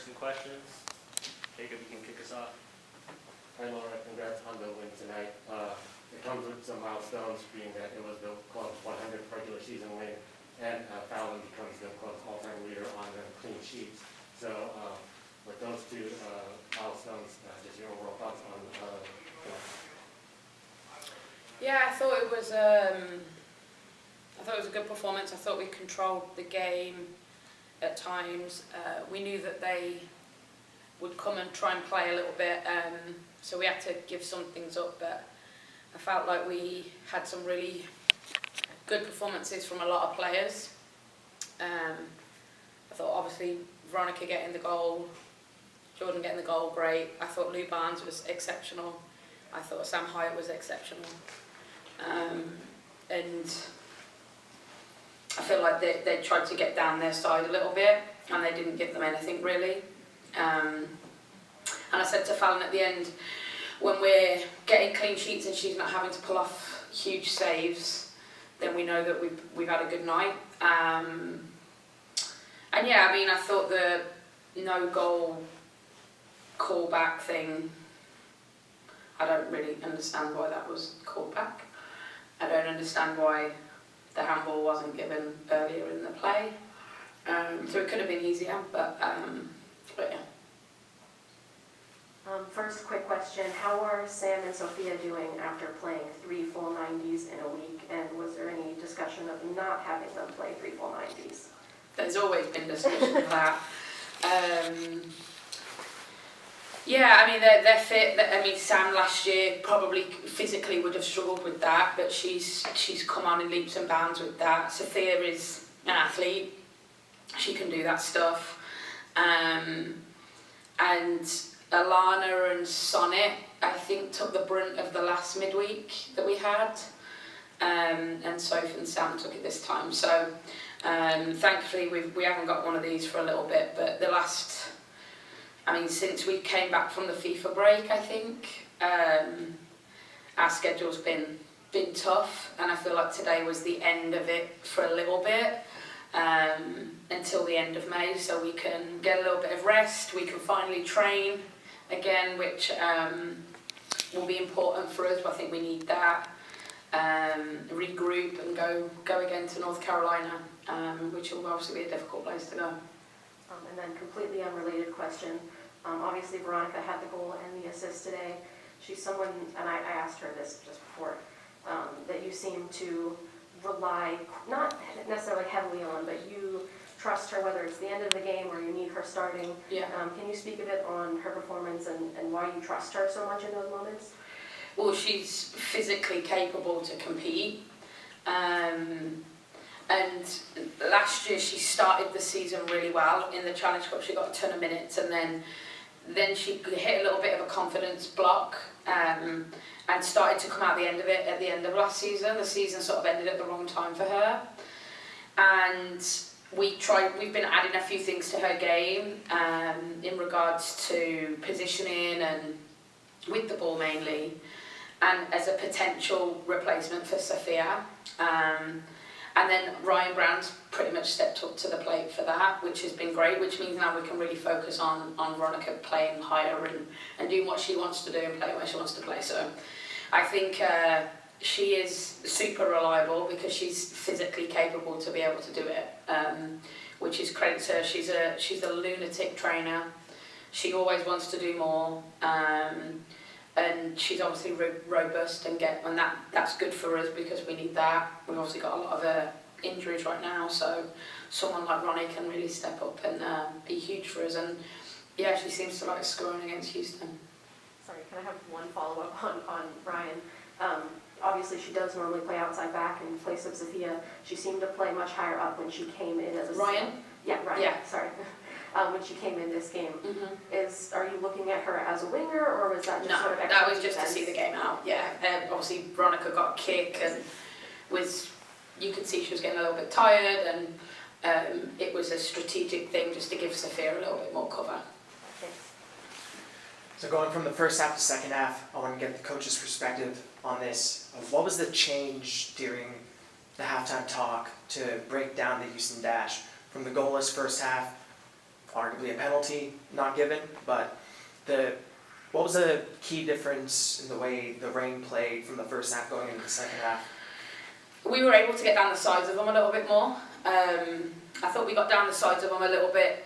some questions. Jacob, you can kick us off. Hi Laura, congrats on the win tonight. It comes with some milestones, being that it was the club's 100th regular season win, and Fallon becomes the club's all-time leader on the clean sheets. So with those two milestones, just your overall thoughts on Yeah, I thought it was a good performance. I thought we controlled the game at times. We knew that they would come and try and play a little bit, so we had to give some things up, but I felt like we had some really good performances from a lot of players. I thought obviously Veronica getting the goal, Jordan getting the goal, great. I thought Lou Barnes was exceptional. I thought Sam Hyatt was exceptional. And I feel like they tried to get down their side a little bit and they didn't give them anything really. And I said to Fallon at the end, when we're getting clean sheets and she's not having to pull off huge saves, then we know that we've had a good night. And yeah, I mean, I thought the no goal callback thing, I don't really understand why that was called back. I don't understand why the handball wasn't given earlier in the play. So it could have been easier, but yeah. First quick question, how are Sam and Sophia doing after playing 3 full 90s in a week, and was there any discussion of not having them play 3 full 90s? There's always been discussion of that. Yeah, I mean, they're fit. I mean, Sam last year probably physically would have struggled with that, but she's come on in leaps and bounds with that. Sophia is an athlete. She can do that stuff. And Alana and Sonnet, I think, took the brunt of the last midweek that we had. And Sophie and Sam took it this time. So thankfully we haven't got one of these for a little bit, but since we came back from the FIFA break, I think, our schedule's been tough, and I feel like today was the end of it for a little bit, until the end of May, so we can get a little bit of rest, we can finally train again, which will be important for us. I think we need that, regroup and go again to North Carolina, which will obviously be a difficult place to go. And then completely unrelated question. Obviously Veronica had the goal and the assist today. She's someone, and I asked her this just before, that you seem to rely, not necessarily heavily on, but you trust her whether it's the end of the game or you need her starting. Yeah. Can you speak a bit on her performance and why you trust her so much in those moments? Well, she's physically capable to compete. And last year she started the season really well in the Challenge Cup. She got a ton of minutes, and then she hit a little bit of a confidence block, and started to come out the end of it at the end of last season. The season sort of ended at the wrong time for her, and we've been adding a few things to her game in regards to positioning and with the ball mainly, and as a potential replacement for Sophia. And then Ryan Brown's pretty much stepped up to the plate for that, which has been great, which means now we can really focus on Veronica playing higher and doing what she wants to do and playing where she wants to play. So I think she is super reliable because she's physically capable to be able to do it, which is credit to her. She's a lunatic trainer. She always wants to do more. And she's obviously robust and that's good for us because we need that. We've obviously got a lot of injuries right now, so someone like Ronnie can really step up and be huge for us. And yeah, she seems to like scoring against Houston. Sorry, can I have one follow-up on Ryan? Obviously she does normally play outside back in place of Sophia. She seemed to play much higher up when she came in as a... Ryan? Yeah, Ryan, yeah. Sorry. When she came in this game. Mm-hmm. Are you looking at her as a winger, or was that just No, sort of that was just to see the game out, yeah. Obviously Veronica got a kick and you could see she was getting a little bit tired, and it was a strategic thing just to give Sophia a little bit more cover. Thanks. So going from the first half to second half, I want to get the coach's perspective on this. What was the change during the halftime talk to break down the Houston Dash from the goalless first half arguably a penalty not given, but what was the key difference in the way the Reign played from the first half going into the second half? We were able to get down the sides of them a little bit more. I thought we got down the sides of them a little bit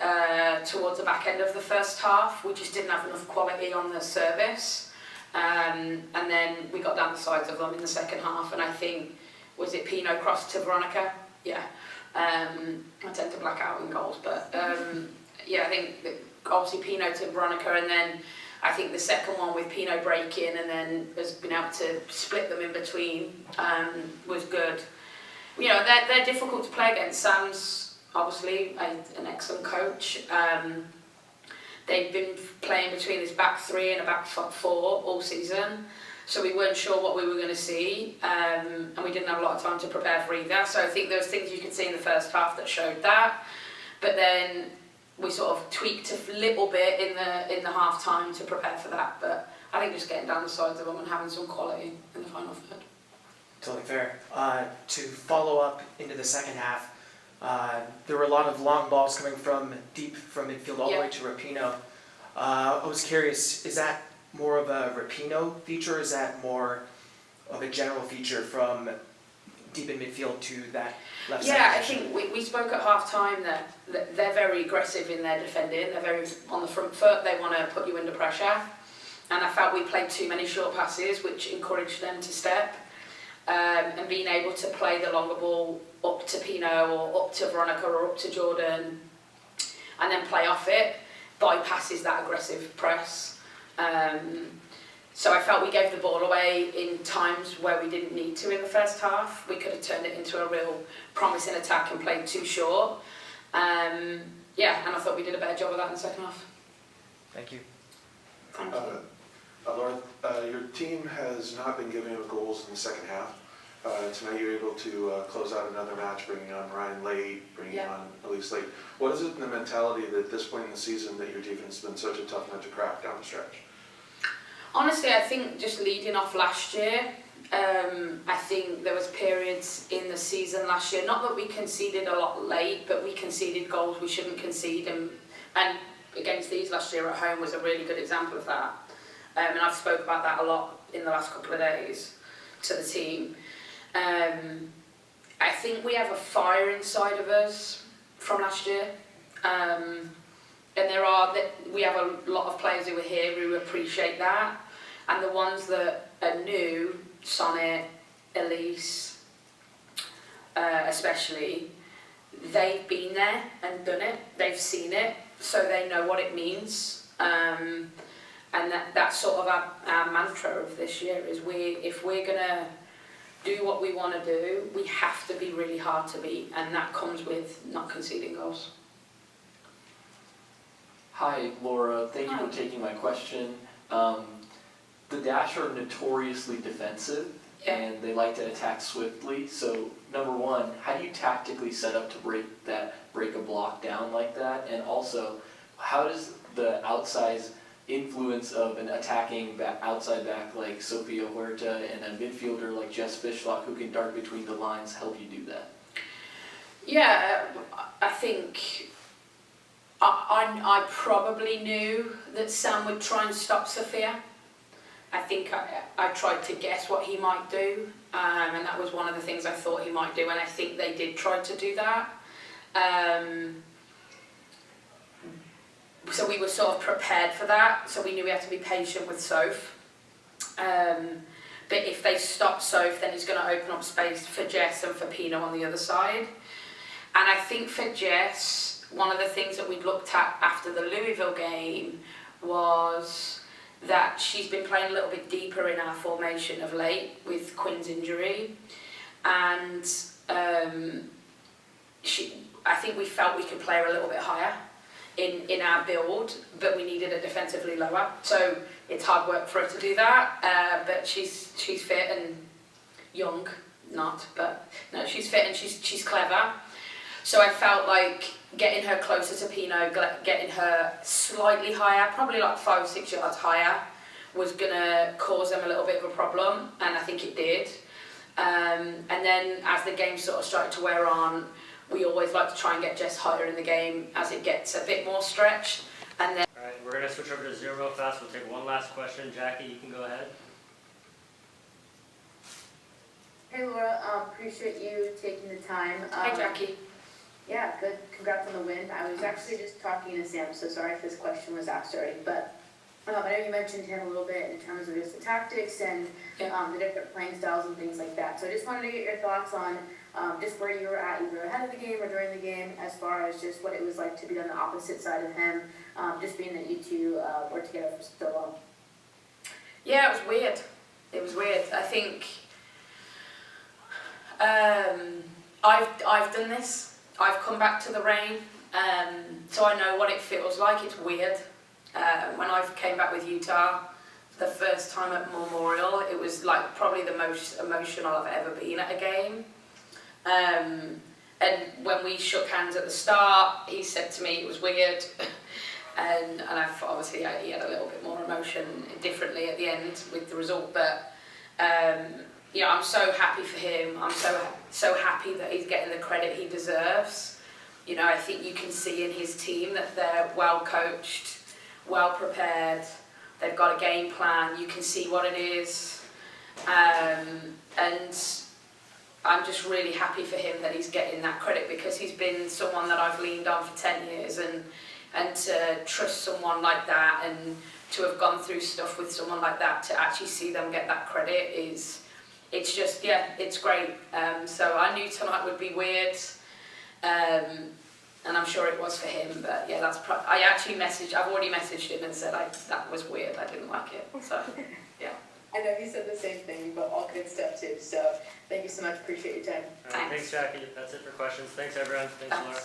towards the back end of the first half. We just didn't have enough quality on the service. And then we got down the sides of them in the second half, and I think, was it Pino crossed to Veronica? Yeah. I tend to black out in goals, but yeah, I think that obviously Pino to Veronica, and then I think the second one with Pino breaking and then has been able to split them in between was good. You know, they're difficult to play against. Sam's obviously an excellent coach. They've been playing between this back three and a back four all season, so we weren't sure what we were going to see, and we didn't have a lot of time to prepare for either. So I think there was things you could see in the first half that showed that, but then we sort of tweaked a little bit in the half time to prepare for that. But I think just getting down the sides of them and having some quality in the final third. Totally fair. To follow up into the second half, there were a lot of long balls coming from deep from midfield all the way to Rapinoe. I was curious, is that more of a Rapinoe feature, or is that more of a general feature from deep in midfield to that left side? Yeah, I think we spoke at half time that they're very aggressive in their defending. They're very on the front foot. They want to put you under pressure. And I felt we played too many short passes, which encouraged them to step. And being able to play the longer ball up to Pino or up to Veronica or up to Jordan and then play off it bypasses that aggressive press. So I felt we gave the ball away in times where we didn't need to in the first half. We could have turned it into a real promising attack and played too short. Yeah, and I thought we did a better job of that in the second half. Thank you. Thank you. Laura, your team has not been giving up goals in the second half. Tonight you were able to close out another match, bringing on Ryan late, bringing on Elise late. What is it in the mentality that at this point in the season that your defense has been such a tough nut to crack down the stretch? Honestly, I think just leading off last year, I think there was periods in the season last year, not that we conceded a lot late, but we conceded goals we shouldn't concede, and against these last year at home was a really good example of that. And I've spoke about that a lot in the last couple of days to the team. I think we have a fire inside of us from last year. And we have a lot of players who are here who appreciate that. And the ones that are new, Sonnet, Elise, especially, they've been there and done it. They've seen it, so they know what it means. And that's sort of our mantra of this year is if we're going to do what we want to do, we have to be really hard to beat, and that comes with not conceding goals. Hi, Laura. Thank you for taking my question. The Dash are notoriously defensive, and they like to attack swiftly. So, number one, how do you tactically set up to break a block down like that? And also, how does the outsized influence of an attacking outside back like Sofia Huerta and a midfielder like Jess Fishlock who can dart between the lines help you do that? Yeah, I think I probably knew that Sam would try and stop Sophia. I think I tried to guess what he might do, and that was one of the things I thought he might do, and I think they did try to do that. So we were sort of prepared for that, so we knew we had to be patient with Soph. But if they stop Soph, then he's going to open up space for Jess and for Pino on the other side. And I think for Jess, one of the things that we'd looked at after the Louisville game was that she's been playing a little bit deeper in our formation of late with Quinn's injury. And I think we felt we could play her a little bit higher in our build, but we needed her defensively lower. So it's hard work for her to do that, but she's fit and young, but she's fit and she's clever. So I felt like getting her closer to Pino, getting her slightly higher, probably like 5 or 6 yards higher, was gonna cause them a little bit of a problem, and I think it did. And then as the game sort of started to wear on, we always like to try and get Jess higher in the game as it gets a bit more stretched. And then All right, we're gonna switch over to Zoom real fast. We'll take one last question. Jackie, you can go ahead. Hey Laura, appreciate you taking the time. hi Jackie. Yeah, good. Congrats on the win. I was actually just talking to Sam, so sorry if this question was asked already, but I know you mentioned him a little bit in terms of just the tactics and the different playing styles and things like that. So I just wanted to get your thoughts on just where you were at, either ahead of the game or during the game, as far as just what it was like to be on the opposite side of him, just being that you two were together for so long. Yeah, it was weird. It was weird. I think I've done this. I've come back to the rain, so I know what it feels like. It's weird. When I came back with Utah, the first time at Memorial, it was like probably the most emotional I've ever been at a game. And when we shook hands at the start, he said to me it was weird. and obviously he had a little bit more emotion differently at the end with the result. But I'm so happy for him. I'm so happy that he's getting the credit he deserves. I think you can see in his team that they're well coached, well prepared. They've got a game plan. You can see what it is, and I'm just really happy for him that he's getting that credit, because he's been someone that I've leaned on for 10 years, and to trust someone like that and to have gone through stuff with someone like that, to actually see them get that credit it's just, it's great. So I knew tonight would be weird, and I'm sure it was for him, but yeah, I've already messaged him and said that was weird, I didn't like it, so yeah. I know he said the same thing, but all good stuff too, so thank you so much, appreciate your time. All right, thanks Jackie. That's it for questions. Thanks everyone. Thanks Laura.